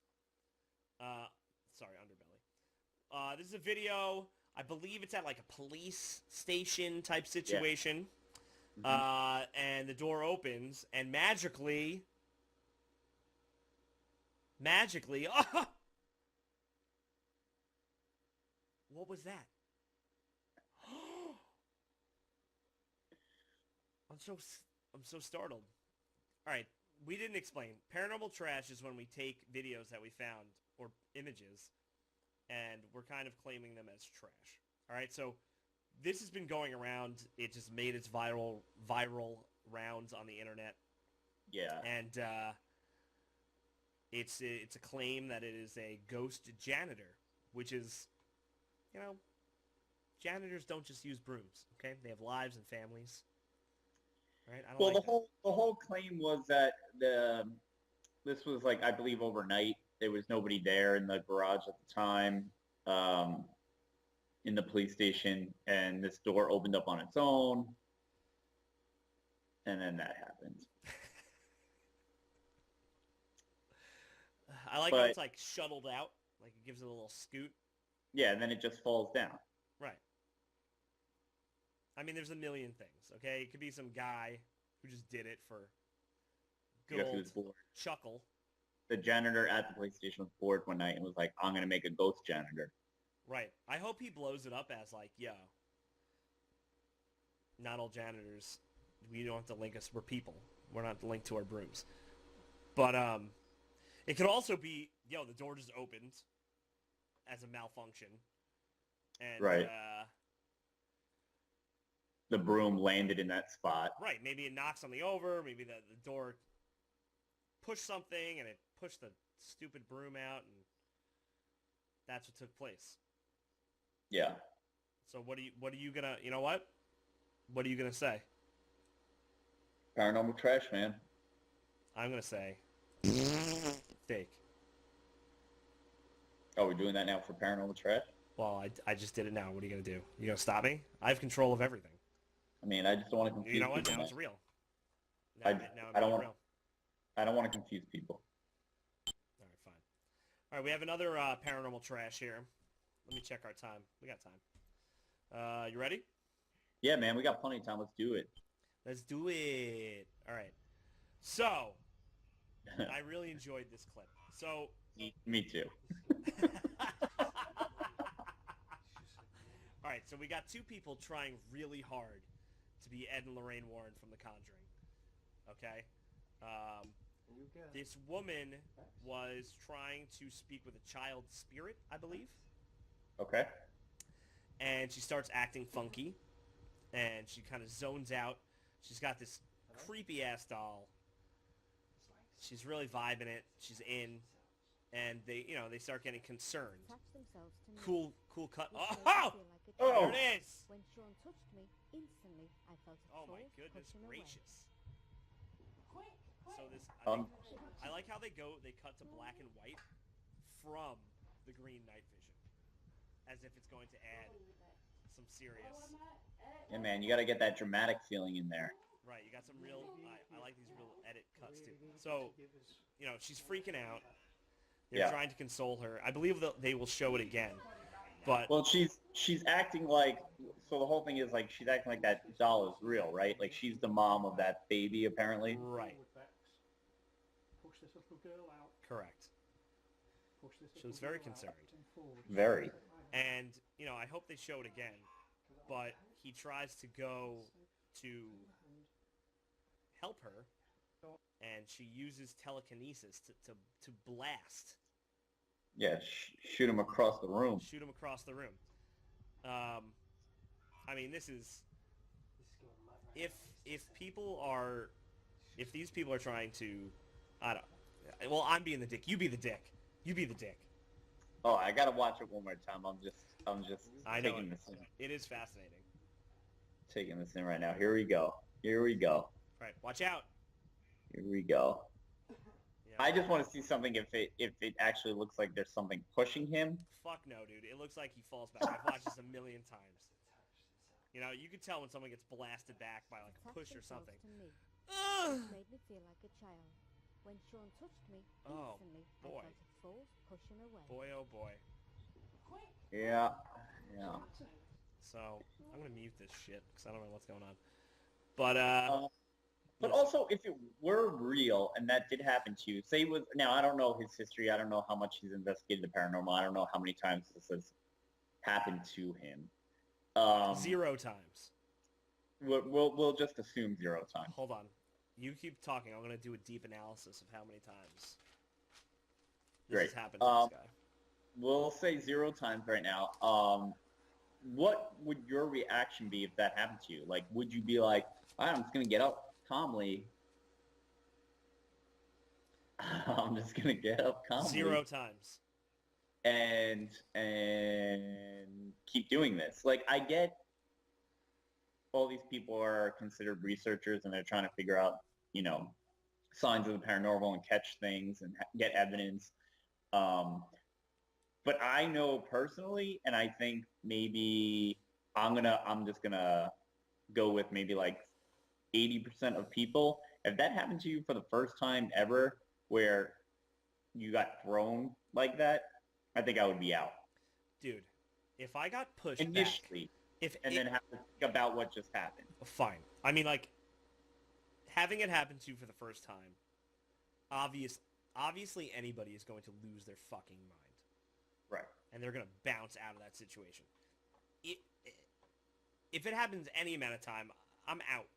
underbelly. This is a video. I believe it's at, like, a police station type situation. Yeah. And the door opens, and magically... Oh! What was that? I'm so startled. All right, we didn't explain. Paranormal trash is when we take videos that we found, or images, and we're kind of claiming them as trash. All right, so this has been going around. It just made its viral rounds on the internet. Yeah. And it's a claim that it is a ghost janitor, which is, janitors don't just use brooms. Okay, they have lives and families. Right? The whole claim was that this was, like, I believe overnight. There was nobody there in the garage at the time, in the police station, and this door opened up on its own, and then that happened. I like how it's, like, shuttled out, like it gives it a little scoot. Yeah, and then it just falls down. Right. I mean, there's a million things, okay? It could be some guy who just did it for good old chuckle. The janitor at the police station was bored one night and was like, I'm going to make a ghost janitor. Right. I hope he blows it up as, like, yo, not all janitors, we don't have to link us. We're people. We're not linked to our brooms. But, It could also be, yo, the door just opened as a malfunction. And, Right. The broom landed in that spot. Right, maybe it knocks something over, maybe the door pushed something and it pushed the stupid broom out, and that's what took place. Yeah. So what are you gonna, you know what? What are you gonna say? Paranormal trash, man. I'm gonna say fake. Oh, we're doing that now for paranormal trash? Well, I just did it now. What are you gonna do? You gonna stop me? I have control of everything. I mean, I just don't want to confuse You know what? people. Now it's real. Now I don't being want. real. I don't want to confuse people. All right, fine. All right, we have another paranormal trash here. Let me check our time. We got time. You ready? Yeah, man, we got plenty of time. Let's do it. Let's do it. All right. So, I really enjoyed this clip. So, Me too. all right, so we got two people trying really hard to be Ed and Lorraine Warren from The Conjuring. Okay? This woman was trying to speak with a child spirit, I believe. Okay. And she starts acting funky. And she kind of zones out. She's got this creepy-ass doll. She's really vibing it. She's in. And they start getting concerned. Cool cut. Oh! Oh! There it is! When Sean touched me, instantly I felt a Oh my force goodness pushing away. gracious. So this, I like how they cut to black and white from the green night vision. As if it's going to add some serious... Yeah, man, you got to get that dramatic feeling in there. Right, you got some real... I like these real edit cuts, too. So, she's freaking out. They're trying to console her. I believe that they will show it again. But... Well, she's acting like... So the whole thing is, like, she's acting like that doll is real, right? Like, she's the mom of that baby, apparently. Right. Push this little girl out. Correct. Push this She was very concerned. Very. And, I hope they show it again. But he tries to go to help her, and she uses telekinesis to blast. Yeah, shoot him across the room. Shoot him across the room. I mean, this is... If these people are trying to... I don't... Well, I'm being the dick. You be the dick. You be the dick. Oh, I gotta watch it one more time. I'm just I know taking this in. It is fascinating. Taking this in right now. Here we go. All right, watch out. Here we go. Yeah. I just want to see something if it actually looks like there's something pushing him. Fuck no, dude. It looks like he falls back. I've watched this a million times. You can tell when someone gets blasted back by like a push or something. It made me feel like a child. When Sean touched me, Oh, instantly boy. I felt a force pushing away. Boy, oh boy. Yeah. So, I'm going to mute this shit because I don't know what's going on. But, But also, if it were real and that did happen to you, say it was... Now, I don't know his history. I don't know how much he's investigated the paranormal. I don't know how many times this has happened to him. 0 times. We'll just assume 0 times. Hold on. You keep talking. I'm going to do a deep analysis of how many times this Great. has happened to this guy. We'll say 0 times right now. What would your reaction be if that happened to you? Like, would you be like, I'm just going to get up calmly. I'm just going to get up calmly. 0 times. And keep doing this. Like, I get all these people are considered researchers and they're trying to figure out, signs of the paranormal and catch things and get evidence. But I know personally, and I think maybe I'm just gonna go with maybe like 80% of people. If that happened to you for the first time ever, where you got thrown like that, I think I would be out. Dude, if I got pushed initially, back, then have to think about what just happened. Fine. I mean, like, having it happen to you for the first time, obviously anybody is going to lose their fucking mind. Right. And they're going to bounce out of that situation. If it happens any amount of time, I'm out.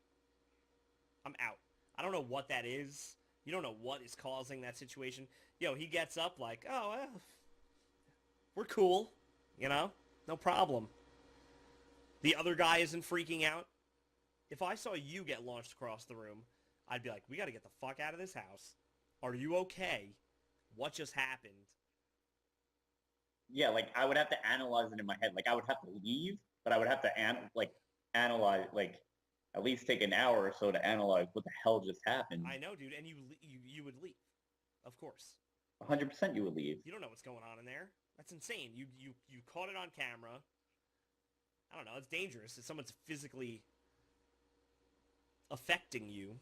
I don't know what that is. You don't know what is causing that situation. Yo, he gets up like, oh, well, we're cool, you know? No problem. The other guy isn't freaking out. If I saw you get launched across the room, I'd be like, we got to get the fuck out of this house. Are you okay? What just happened? Yeah, like I would have to analyze it in my head. Like I would have to leave, but I would have to analyze, like at least take an hour or so to analyze what the hell just happened. I know, dude, and you would leave, of course. 100% you would leave. You don't know what's going on in there. That's insane. You caught it on camera. I don't know. It's dangerous if someone's physically affecting you.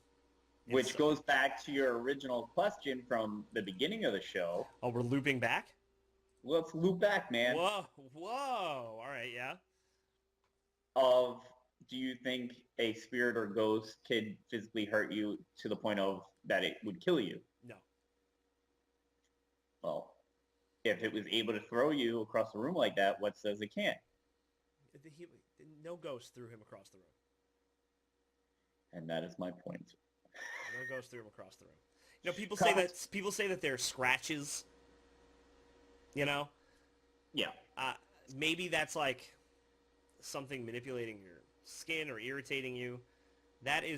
Which goes back to your original question from the beginning of the show. Oh, we're looping back? Let's loop back, man. Whoa. All right, yeah. Do you think a spirit or ghost could physically hurt you to the point of that it would kill you? No. Well, if it was able to throw you across the room like that, what says it can't? No ghost threw him across the room. And that is my point. No ghost threw him across the room. You know, people say that they're scratches. You know? Yeah. Maybe that's like something manipulating your skin or irritating you. There he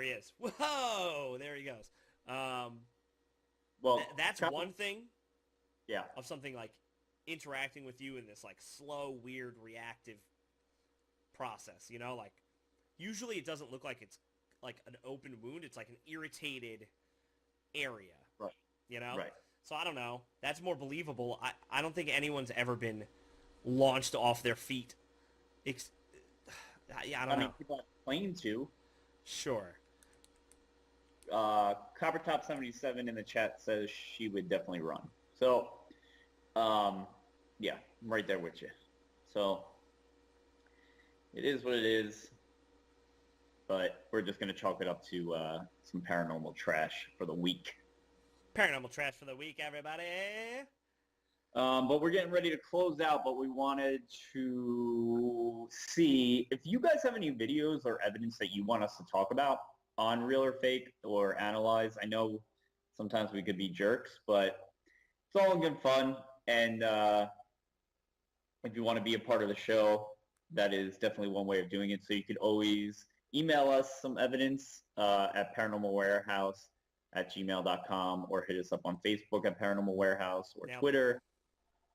is. Whoa! There he goes. Well, that's one thing. Yeah. Of something like interacting with you in this like slow, weird, reactive process. You know, like usually it doesn't look like it's like an open wound. It's like an irritated area. Right. You know? Right. So I don't know. That's more believable. I don't think anyone's ever been launched off their feet. Yeah, I don't know. People claim to. Sure. Copper Top 77 in the chat says she would definitely run. So, yeah, I'm right there with you. So, it is what it is. But we're just going to chalk it up to some paranormal trash for the week. Paranormal trash for the week, everybody. But we're getting ready to close out, but we wanted to see if you guys have any videos or evidence that you want us to talk about on Real or Fake or analyze. I know sometimes we could be jerks, but it's all in good fun. And if you want to be a part of the show, that is definitely one way of doing it. So you could always email us some evidence at paranormalwarehouse@gmail.com or hit us up on Facebook at Paranormal Warehouse or Twitter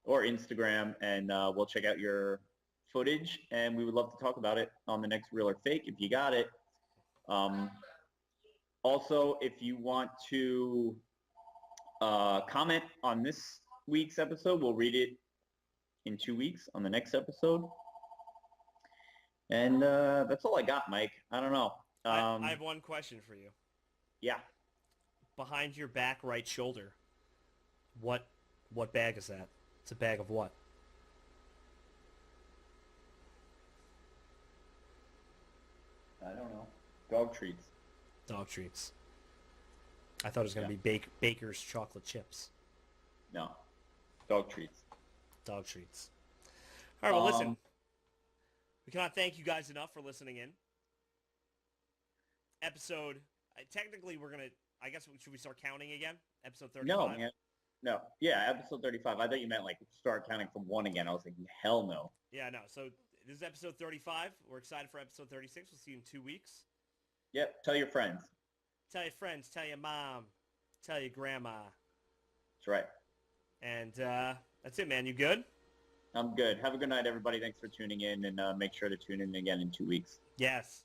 or Instagram, and we'll check out your footage, and we would love to talk about it on the next Real or Fake if you got it. Also, if you want to comment on this week's episode, we'll read it in 2 weeks on the next episode. And that's all I got, Mike. I don't know. I have one question for you. Yeah. Behind your back right shoulder, what bag is that? It's a bag of what? I don't know. Dog treats. Dog treats. I thought it was going to be Baker's chocolate chips. No. Dog treats. Dog treats. All right, well, listen. We cannot thank you guys enough for listening in. Episode... technically, we're going to... I guess, should we start counting again? Episode 35? No, man. No. Yeah, episode 35. I thought you meant, like, start counting from 1 again. I was like, hell no. Yeah, no. So, this is episode 35. We're excited for episode 36. We'll see you in 2 weeks. Yep. Tell your friends. Tell your friends. Tell your mom. Tell your grandma. That's right. And that's it, man. You good? I'm good. Have a good night, everybody. Thanks for tuning in, and make sure to tune in again in 2 weeks. Yes.